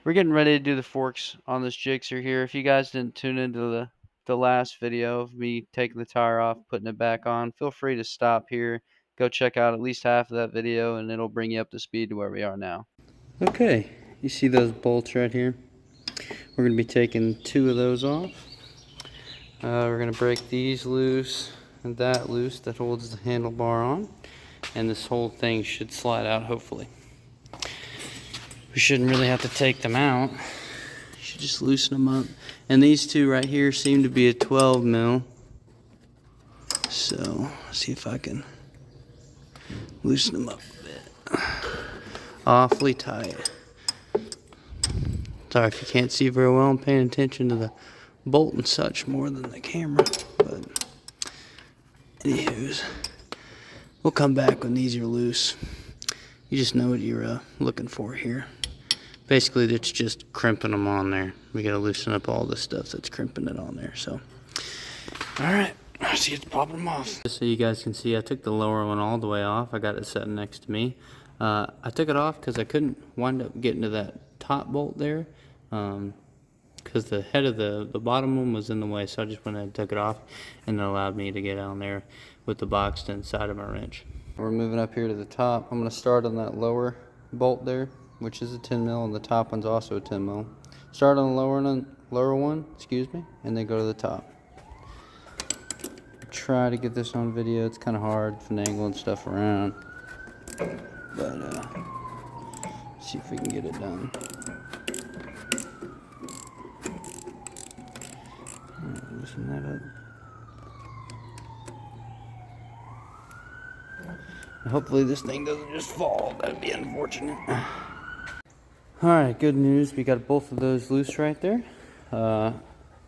We're getting ready to do the forks on this Gsxr here. If you guys didn't tune into the last video of me taking the tire off, putting it back on, feel free to stop here. Go check out at least half of that video and it'll bring you up to speed to where we are now. Okay, you see those bolts right here? We're going to be taking 2 of those off. We're going to break these loose and that loose that holds the handlebar on. And this whole thing should slide out hopefully. We shouldn't really have to take them out. You should just loosen them up. And these 2 right here seem to be a 12 mil. So, let's see if I can loosen them up a bit. Awfully tight. Sorry if you can't see very well. I'm paying attention to the bolt and such more than the camera. But, anywho's, we'll come back when these are loose. You just know what you're looking for here. Basically, it's just crimping them on there. We gotta loosen up all the stuff that's crimping it on there. So, all right, I see it's popping them off. Just so you guys can see, I took the lower one all the way off. I got it sitting next to me. I took it off because I couldn't wind up getting to that top bolt there, because the head of the bottom one was in the way. So I just went ahead and took it off, and it allowed me to get down there with the box inside of my wrench. We're moving up here to the top. I'm gonna start on that lower bolt there, which is a 10 mil, and the top one's also a 10 mil. Start on the lower one, and then go to the top. Try to get this on video. It's kind of hard finagling stuff around, but see if we can get it done. All right, loosen that up. Hopefully this thing doesn't just fall. That'd be unfortunate. Alright, good news. We got both of those loose right there.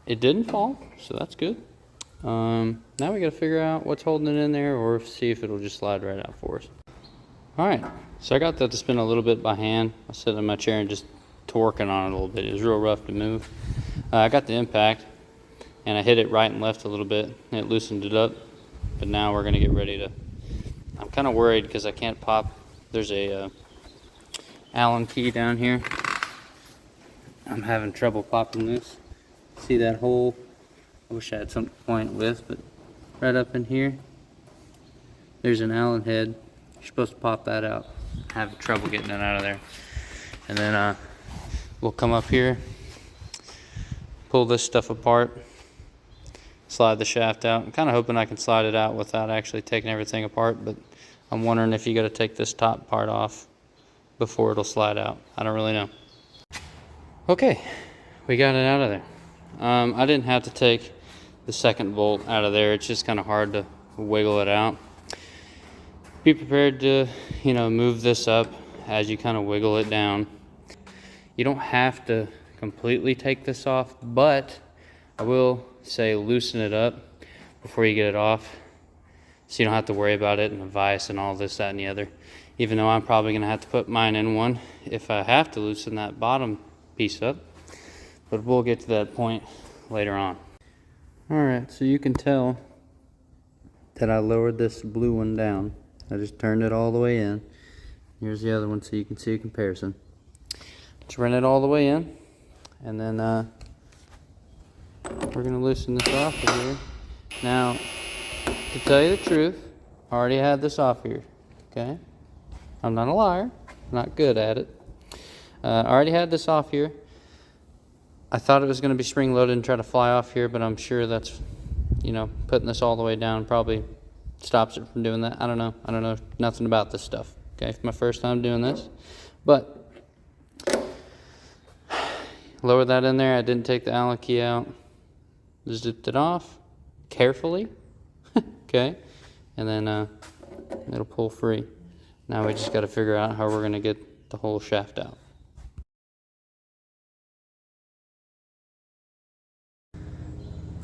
It didn't fall, so that's good. Now we gotta figure out what's holding it in there or see if it'll just slide right out for us. Alright, so I got that to spin a little bit by hand. I was sitting in my chair and just torquing on it a little bit. It was real rough to move. I got the impact and I hit it right and left a little bit and it loosened it up. But now we're gonna get ready to... I'm kind of worried because I can't pop. There's a Allen key down here. I'm having trouble popping this. See that hole? I wish I had something to point with, but right up in here, there's an Allen head. You're supposed to pop that out. I have trouble getting it out of there. And then we'll come up here, pull this stuff apart, slide the shaft out. I'm kind of hoping I can slide it out without actually taking everything apart, but I'm wondering if you got to take this top part off before it'll slide out. I don't really know. Okay, we got it out of there. I didn't have to take the second bolt out of there. It's just kind of hard to wiggle it out. Be prepared to, move this up as you kind of wiggle it down. You don't have to completely take this off, but I will say loosen it up before you get it off, so you don't have to worry about it and the vise and all this, that, and the other. Even though I'm probably going to have to put mine in one if I have to loosen that bottom piece up. But we'll get to that point later on. Alright, so you can tell that I lowered this blue one down. I just turned it all the way in. Here's the other one so you can see a comparison. Just run it all the way in. And then we're going to loosen this off of here. Now, to tell you the truth, I already had this off here. Okay? I'm not a liar. I'm not good at it. I already had this off here. I thought it was going to be spring loaded and try to fly off here, but I'm sure that's, putting this all the way down probably stops it from doing that. I don't know. I don't know nothing about this stuff. Okay? It's my first time doing this. But lower that in there. I didn't take the Allen key out. Zipped it off carefully. Okay? And then it'll pull free. Now we just got to figure out how we're going to get the whole shaft out.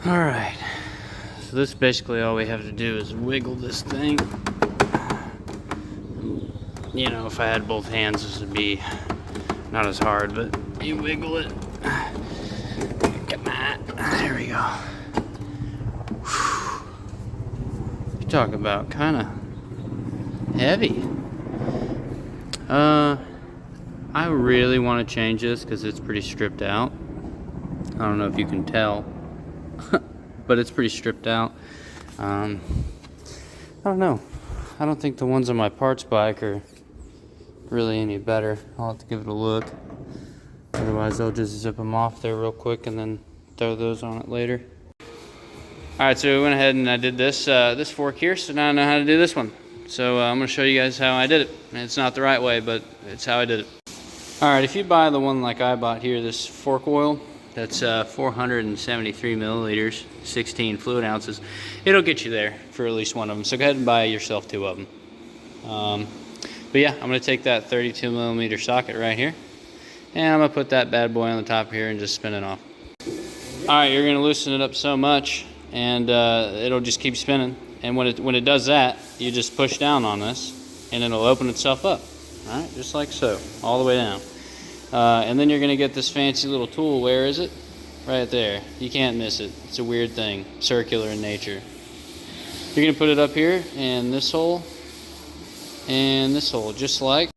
Alright, so this is basically all we have to do is wiggle this thing. If I had both hands this would be not as hard, but you wiggle it. Come on, there we go. You talk about kind of heavy. I really want to change this because it's pretty stripped out. I don't know if you can tell, but it's pretty stripped out. I don't know. I don't think the ones on my parts bike are really any better. I'll have to give it a look. Otherwise, I'll just zip them off there real quick and then throw those on it later. All right, so we went ahead and I did this this fork here, so now I know how to do this one. So I'm going to show you guys how I did it. And it's not the right way, but it's how I did it. All right, if you buy the one like I bought here, this fork oil, that's 473 milliliters, 16 fluid ounces. It'll get you there for at least one of them. So go ahead and buy yourself 2 of them. But yeah, I'm going to take that 32 millimeter socket right here, and I'm going to put that bad boy on the top here and just spin it off. All right, you're going to loosen it up so much, and it'll just keep spinning. And when it does that, you just push down on this, and it'll open itself up. All right, just like so, all the way down. And then you're going to get this fancy little tool. Where is it? Right there. You can't miss it. It's a weird thing, circular in nature. You're going to put it up here in this hole and this hole, just like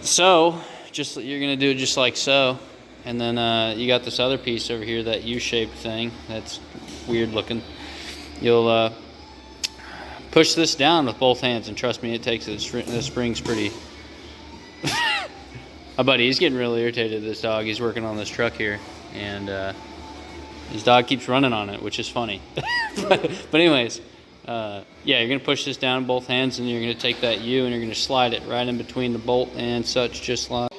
so. You're going to do it just like so. And then you got this other piece over here, that U-shaped thing that's weird looking. You'll push this down with both hands, and trust me, it takes it. The spring's pretty... My buddy, he's getting really irritated at this dog. He's working on this truck here, and his dog keeps running on it, which is funny. but anyways, yeah, you're going to push this down in both hands, and you're going to take that U, and you're going to slide it right in between the bolt and such, just like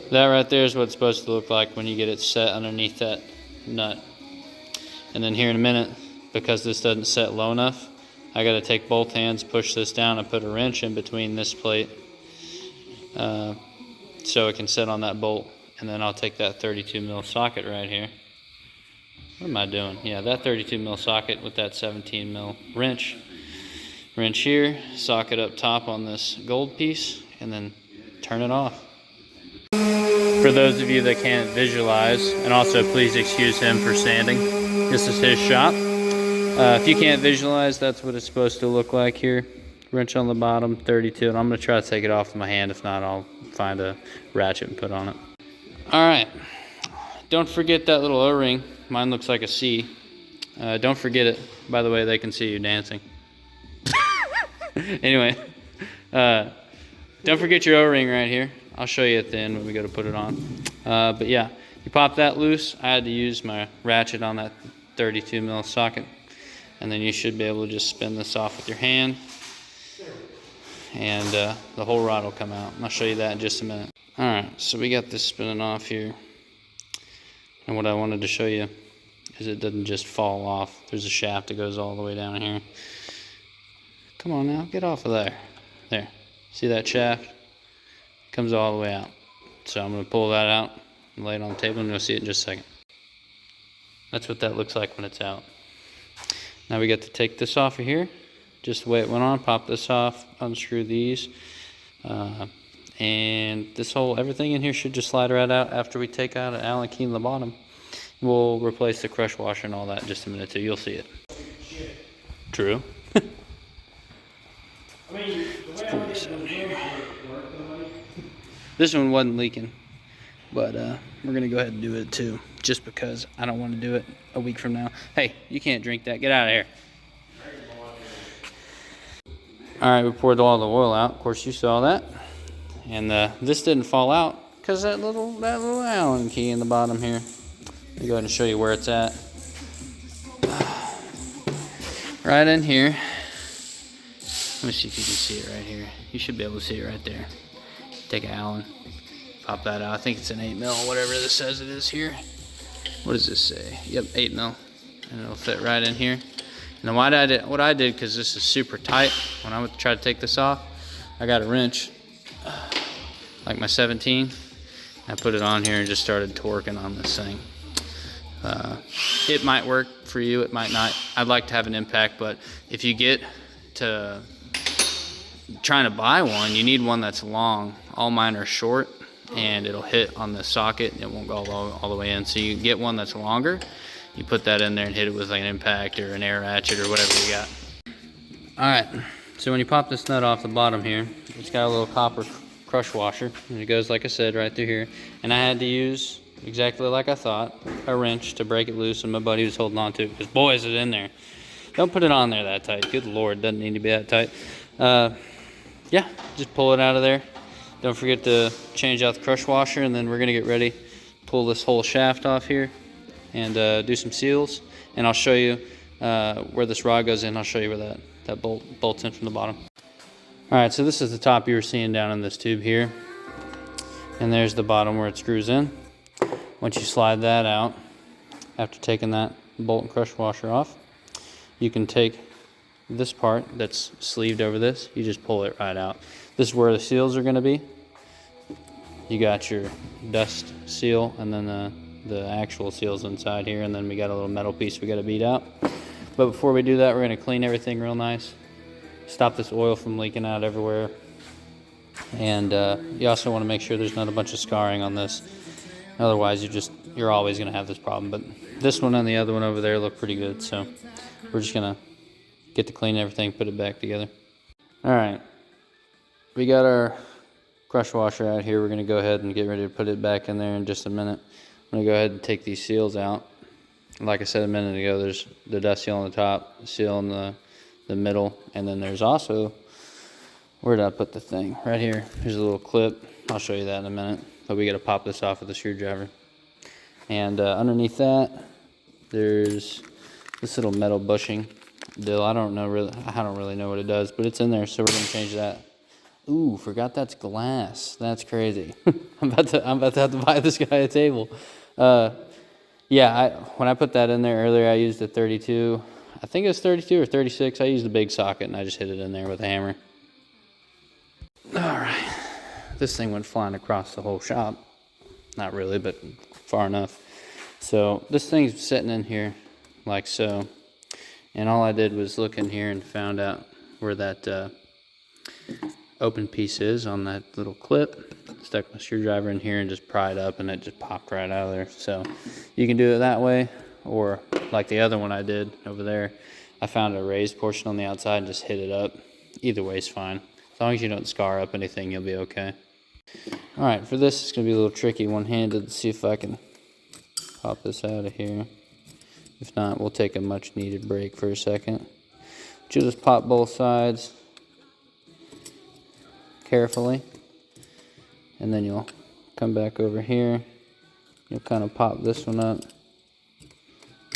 that. Right there is what it's supposed to look like when you get it set underneath that nut. And then here in a minute, because this doesn't set low enough, I got to take both hands, push this down, and put a wrench in between this plate. So it can sit on that bolt, and then I'll take that 32 mil socket right here. What am I doing? Yeah, that 32 mil socket with that 17 mil wrench here, socket up top on this gold piece, and then turn it off. For those of you that can't visualize, and also please excuse him for sanding, this is his shop. If you can't visualize, that's what it's supposed to look like here. Wrench on the bottom, 32, and I'm going to try to take it off with my hand. If not, I'll find a ratchet and put on it. Alright, don't forget that little O-ring. Mine looks like a C. Don't forget it. By the way, they can see you dancing. Anyway, don't forget your O-ring right here. I'll show you at the end when we go to put it on. But yeah, you pop that loose. I had to use my ratchet on that 32 mil socket. And then you should be able to just spin this off with your hand. And the whole rod will come out. I'll show you that in just a minute. Alright, so we got this spinning off here. And what I wanted to show you is it doesn't just fall off. There's a shaft that goes all the way down here. Come on now, get off of there. There. See that shaft? It comes all the way out. So I'm going to pull that out and lay it on the table, and you'll see it in just a second. That's what that looks like when it's out. Now we got to take this off of here. Just the way it went on, pop this off, unscrew these, and this whole, everything in here should just slide right out after we take out an Allen key in the bottom. We'll replace the crush washer and all that in just a minute too, you'll see it. True. Let's pull this out here. This one wasn't leaking, but we're gonna go ahead and do it too, just because I don't want to do it a week from now. Hey, you can't drink that, get out of here. Alright, we poured all the oil out. Of course, you saw that. And this didn't fall out because that little Allen key in the bottom here. Let me go ahead and show you where it's at. Right in here. Let me see if you can see it right here. You should be able to see it right there. Take an Allen, pop that out. I think it's an 8 mil, whatever this says it is here. What does this say? Yep, 8 mil. And it'll fit right in here. And what I did, because this is super tight, when I went to try to take this off, I got a wrench, like my 17. I put it on here and just started torquing on this thing. It might work for you, it might not. I'd like to have an impact, but if you get to trying to buy one, you need one that's long. All mine are short, and it'll hit on the socket, and it won't go all the way in. So you get one that's longer. You put that in there and hit it with like an impact or an air ratchet or whatever you got. Alright, so when you pop this nut off the bottom here, it's got a little copper crush washer, and it goes, like I said, right through here. And I had to use, exactly like I thought, a wrench to break it loose, and my buddy was holding on to it, because boy is it in there. Don't put it on there that tight. Good Lord, doesn't need to be that tight. Yeah, just pull it out of there. Don't forget to change out the crush washer, and then we're gonna get ready, pull this whole shaft off here, and do some seals. And I'll show you where this rod goes in. I'll show you where that bolts in from the bottom. All right, so this is the top you were seeing down in this tube here. And there's the bottom where it screws in. Once you slide that out, after taking that bolt and crush washer off, you can take this part that's sleeved over this, you just pull it right out. This is where the seals are gonna be. You got your dust seal, and then the actual seals inside here, and then we got a little metal piece we gotta beat out. But before we do that, we're gonna clean everything real nice. Stop this oil from leaking out everywhere. And you also wanna make sure there's not a bunch of scarring on this. Otherwise, you're always gonna have this problem. But this one and the other one over there look pretty good, so we're just gonna get to clean everything, put it back together. All right, we got our crush washer out here. We're gonna go ahead and get ready to put it back in there in just a minute. I'm gonna go ahead and take these seals out. Like I said a minute ago, there's the dust seal on the top, the seal in the middle, and then there's also, where did I put the thing? Right here, here's a little clip. I'll show you that in a minute, but we gotta pop this off with a screwdriver. And underneath that, there's this little metal bushing deal. I don't really know what it does, but it's in there, so we're gonna change that. Ooh, forgot that's glass. That's crazy. I'm about to have to buy this guy a table. Yeah, when I put that in there earlier, I used a 32. I think it was 32 or 36. I used the big socket, and I just hit it in there with a hammer. All right, this thing went flying across the whole shop. Not really, but far enough. So this thing's sitting in here like so. And all I did was look in here and found out where that open piece is on that little clip. Stuck my screwdriver in here and just pry it up, and it just popped right out of there. So you can do it that way, or like the other one I did over there. I found a raised portion on the outside and just hit it up. Either way is fine. As long as you don't scar up anything, you'll be okay. All right, for this, it's gonna be a little tricky one-handed. Let's see if I can pop this out of here. If not, we'll take a much needed break for a second. But you'll just pop both sides carefully, and then you'll come back over here. You'll kind of pop this one up.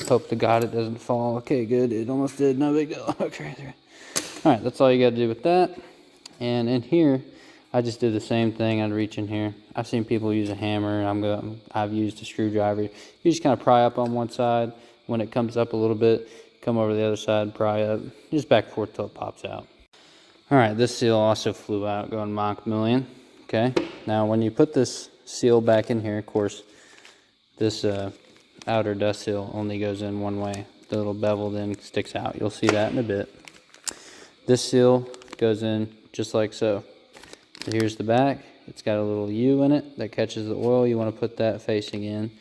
Hope to God it doesn't fall. Okay, good. It almost did. No big deal. Okay. All right, that's all you got to do with that. And in here, I just did the same thing. I'd reach in here. I've seen people use a hammer. I've used a screwdriver. You just kind of pry up on one side. When it comes up a little bit, come over to the other side, pry up, just back and forth till it pops out. All right, this seal also flew out, going Mach million. Okay, now when you put this seal back in here, of course, this outer dust seal only goes in one way. The little bevel then sticks out. You'll see that in a bit. This seal goes in just like so. So here's the back. It's got a little U in it that catches the oil. You want to put that facing in.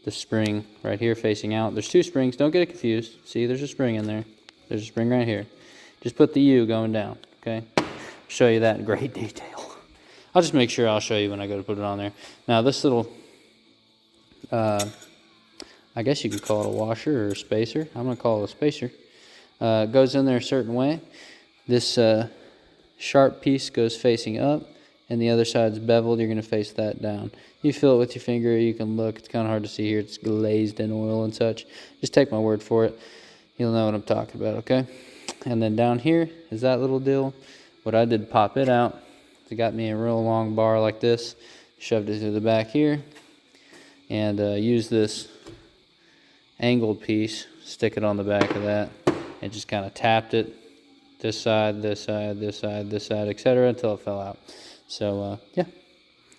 The spring right here facing out. There's two springs. Don't get it confused. See, there's a spring in there. There's a spring right here. Just put the U going down, okay? Show you that in great detail. I'll just make sure I'll show you when I go to put it on there. Now this little, I guess you could call it a washer or a spacer. I'm going to call it a spacer. Goes in there a certain way. This sharp piece goes facing up, and the other side's beveled. You're going to face that down. You feel it with your finger. You can look. It's kind of hard to see here. It's glazed in oil and such. Just take my word for it. You'll know what I'm talking about, okay? And then down here is that little deal. What I did, pop it out. It got me a real long bar like this. Shoved it through the back here. And use this angled piece. Stick it on the back of that. And just kind of tapped it. This side, this side, this side, this side, etc. until it fell out. So, yeah.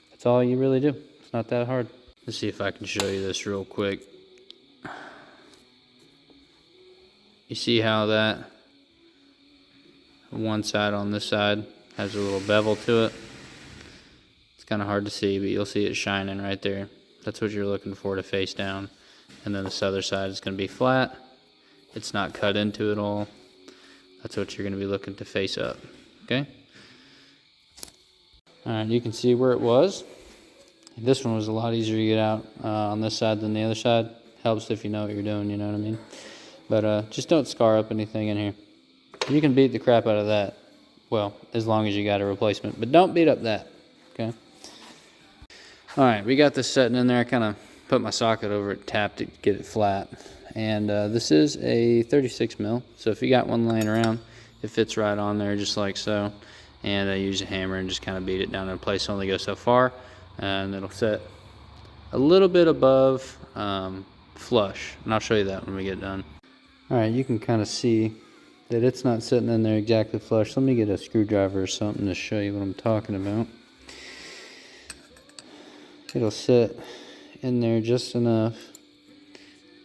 That's all you really do. It's not that hard. Let's see if I can show you this real quick. You see how that one side on this side has a little bevel to it? It's kind of hard to see, but you'll see it shining right there. That's what you're looking for to face down. And then this other side is going to be flat. It's not cut into at all. That's what you're going to be looking to face up. Okay? All right, you can see where it was. This one was a lot easier to get out on this side than the other side. Helps if you know what you're doing, you know what I mean? But just don't scar up anything in here. You can beat the crap out of that. Well, as long as you got a replacement. But don't beat up that, okay? All right, we got this setting in there. I kind of put my socket over it, tapped it, get it flat. And this is a 36 mil. So if you got one laying around, it fits right on there just like so. And I use a hammer and just kind of beat it down in place. Only go so far. And it'll set a little bit above flush. And I'll show you that when we get done. All right, you can kind of see that it's not sitting in there exactly flush. Let me get a screwdriver or something to show you what I'm talking about. It'll sit in there just enough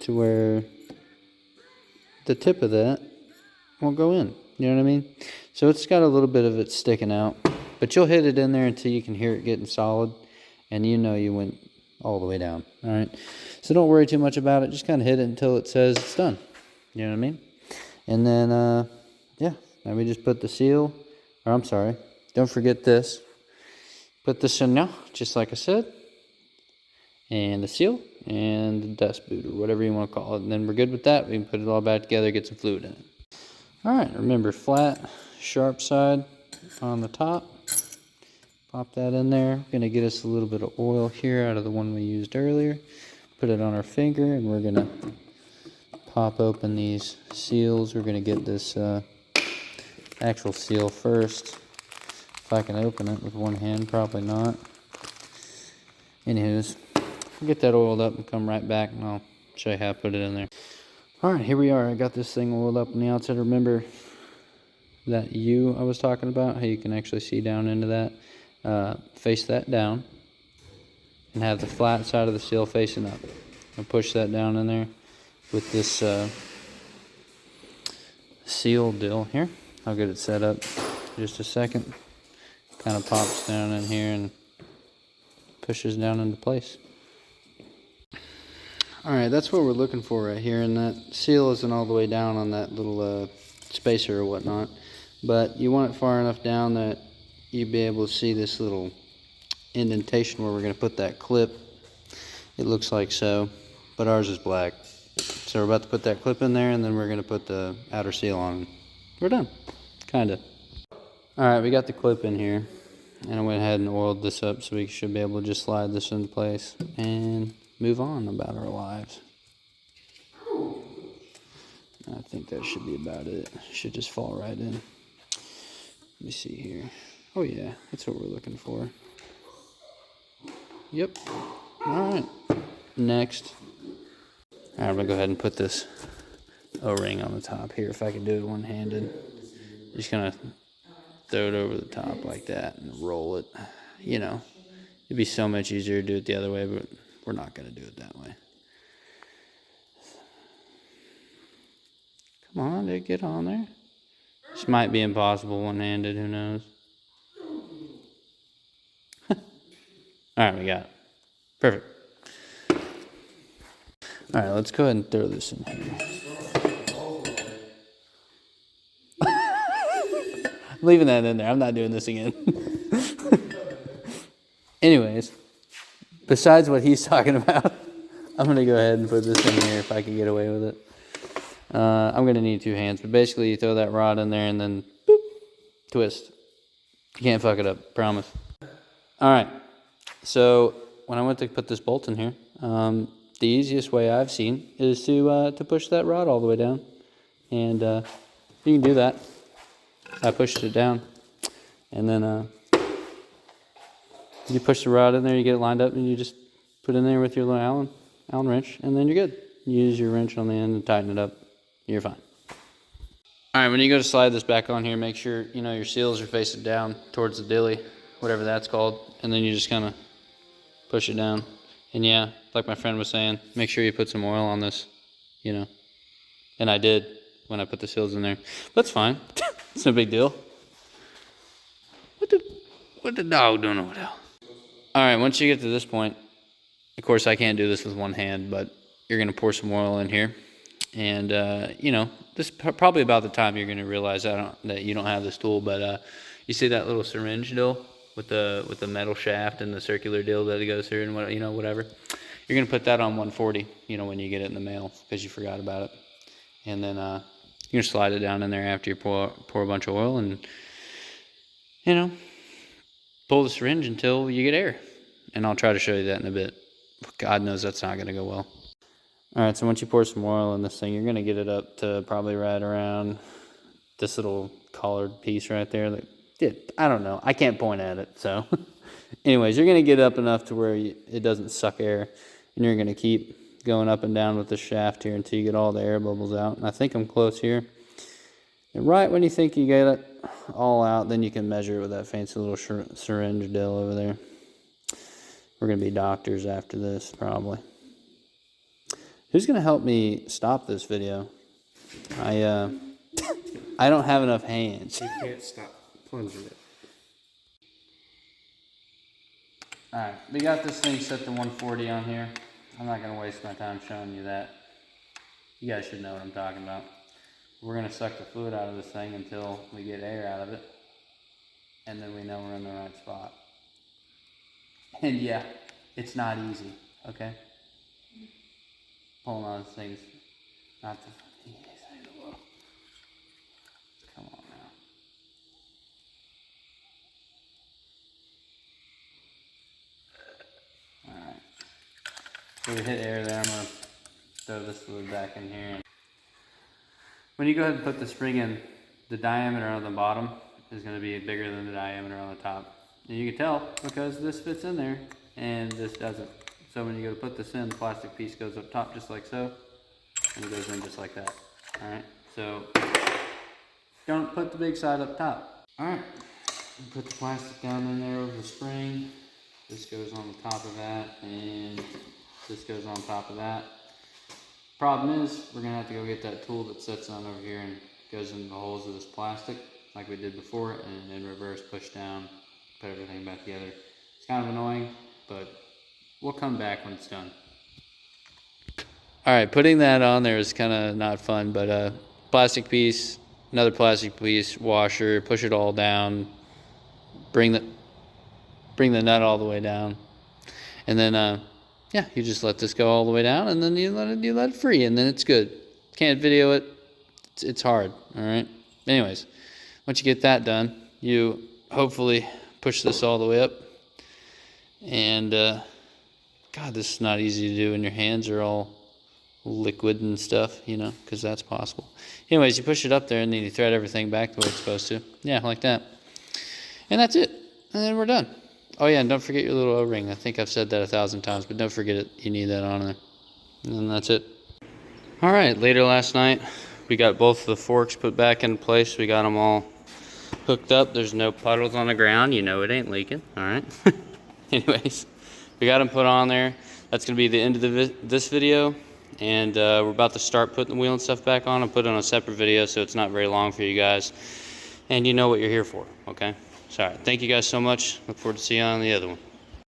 to where the tip of that won't go in. You know what I mean? So it's got a little bit of it sticking out, but you'll hit it in there until you can hear it getting solid, and you know you went all the way down. All right, so don't worry too much about it. Just kind of hit it until it says it's done. You know what I mean? And then yeah, now we just put the seal, or I'm sorry, don't forget this. Put this in now, just like I said, and the seal and the dust boot, or whatever you want to call it. And then we're good with that. We can put it all back together, get some fluid in it. All right, remember flat, sharp side on the top. Pop that in there. We're gonna get us a little bit of oil here out of the one we used earlier. Put it on our finger, and we're gonna pop open these seals. We're gonna get this actual seal first. If I can open it with one hand, probably not. Anywho's, we'll get that oiled up and come right back, and I'll show you how I put it in there. All right, here we are. I got this thing oiled up on the outside. Remember that U I was talking about, how you can actually see down into that? Face that down and have the flat side of the seal facing up. And push that down in there with this seal deal here. I'll get it set up in just a second. Kind of pops down in here and pushes down into place. Alright, that's what we're looking for right here, and that seal isn't all the way down on that little spacer or whatnot, but you want it far enough down that you'd be able to see this little indentation where we're going to put that clip. It looks like so, but ours is black. So we're about to put that clip in there, and then we're going to put the outer seal on. We're done, kinda. Alright, we got the clip in here, and I went ahead and oiled this up so we should be able to just slide this into place and move on about our lives. I think that should be about it. Should just fall right in. Let me see here. Oh yeah, that's what we're looking for. Yep. Alright. Next. Alright, I'm going to go ahead and put this O-ring on the top here if I can do it one-handed. Just going to throw it over the top like that and roll it. You know, it'd be so much easier to do it the other way, but we're not going to do it that way. Come on, dude, get on there. This might be impossible one-handed, who knows. Alright, we got it. Perfect. Alright, let's go ahead and throw this in here. I'm leaving that in there. I'm not doing this again. Anyways, besides what he's talking about, I'm going to go ahead and put this in here if I can get away with it. I'm going to need two hands, but basically you throw that rod in there and then boop, twist. You can't fuck it up, promise. Alright, so when I went to put this bolt in here, the easiest way I've seen is to push that rod all the way down. And you can do that. I pushed it down. And then you push the rod in there, you get it lined up, and you just put it in there with your little Allen wrench, and then you're good. You use your wrench on the end and tighten it up. You're fine. Alright, when you go to slide this back on here, make sure you know your seals are facing down towards the dilly, whatever that's called, and then you just kind of push it down. And yeah, like my friend was saying, make sure you put some oil on this, you know. And I did when I put the seals in there. But it's fine. It's no big deal. What the dog don't know what hell. Alright, once you get to this point, of course I can't do this with one hand, but you're going to pour some oil in here. And, you know, this is probably about the time you're going to realize that you don't have this tool. But you see that little syringe deal? with the metal shaft and the circular deal that it goes through and what, you know, whatever. You're gonna put that on 140, you know, when you get it in the mail because you forgot about it. And then you're gonna slide it down in there after you pour a bunch of oil and, you know, pull the syringe until you get air. And I'll try to show you that in a bit. God knows that's not gonna go well. All right, so once you pour some oil in this thing, you're gonna get it up to probably right around this little collared piece right there. I don't know, I can't point at it, so. Anyways, you're gonna get up enough to where it doesn't suck air, and you're gonna keep going up and down with the shaft here until you get all the air bubbles out. And I think I'm close here. And right when you think you get it all out, then you can measure it with that fancy little syringe deal over there. We're gonna be doctors after this, probably. Who's gonna help me stop this video? I don't have enough hands. You can't stop plunging it. Alright, we got this thing set to 140 on here. I'm not gonna waste my time showing you that. You guys should know what I'm talking about. We're gonna suck the fluid out of this thing until we get air out of it. And then we know we're in the right spot. And yeah, it's not easy, okay? Pulling on this thing's not the easiest thing in the world. Come on now. Alright. So we hit air there. I'm going to throw this fluid back in here. When you go ahead and put the spring in, the diameter on the bottom is going to be bigger than the diameter on the top. And you can tell because this fits in there and this doesn't. So when you go to put this in, the plastic piece goes up top just like so, and it goes in just like that. Alright, so don't put the big side up top. Alright, put the plastic down in there over the spring. This goes on the top of that, and this goes on top of that. Problem is, we're gonna have to go get that tool that sits on over here and goes in the holes of this plastic, like we did before, and in reverse, push down, put everything back together. It's kind of annoying, but we'll come back when it's done. Alright, putting that on there is kind of not fun, but plastic piece, another plastic piece, washer, push it all down, bring the nut all the way down, and then yeah, you just let this go all the way down, and then you let it free, and then it's good. Can't video it, it's hard, alright? Anyways, once you get that done, you hopefully push this all the way up, and God, this is not easy to do, and your hands are all liquid and stuff, you know, because that's possible. Anyways, you push it up there, and then you thread everything back the way it's supposed to. Yeah, like that. And that's it. And then we're done. Oh, yeah, and don't forget your little O-ring. I think I've said that 1,000 times, but don't forget it. You need that on there. And then that's it. All right, later last night, we got both of the forks put back in place. We got them all hooked up. There's no puddles on the ground. You know it ain't leaking. All right. Anyways, we got them put on there. That's going to be the end of this video. And we're about to start putting the wheel and stuff back on. I'll put it on a separate video so it's not very long for you guys. And you know what you're here for, okay? So, all right, thank you guys so much. Look forward to seeing you on the other one.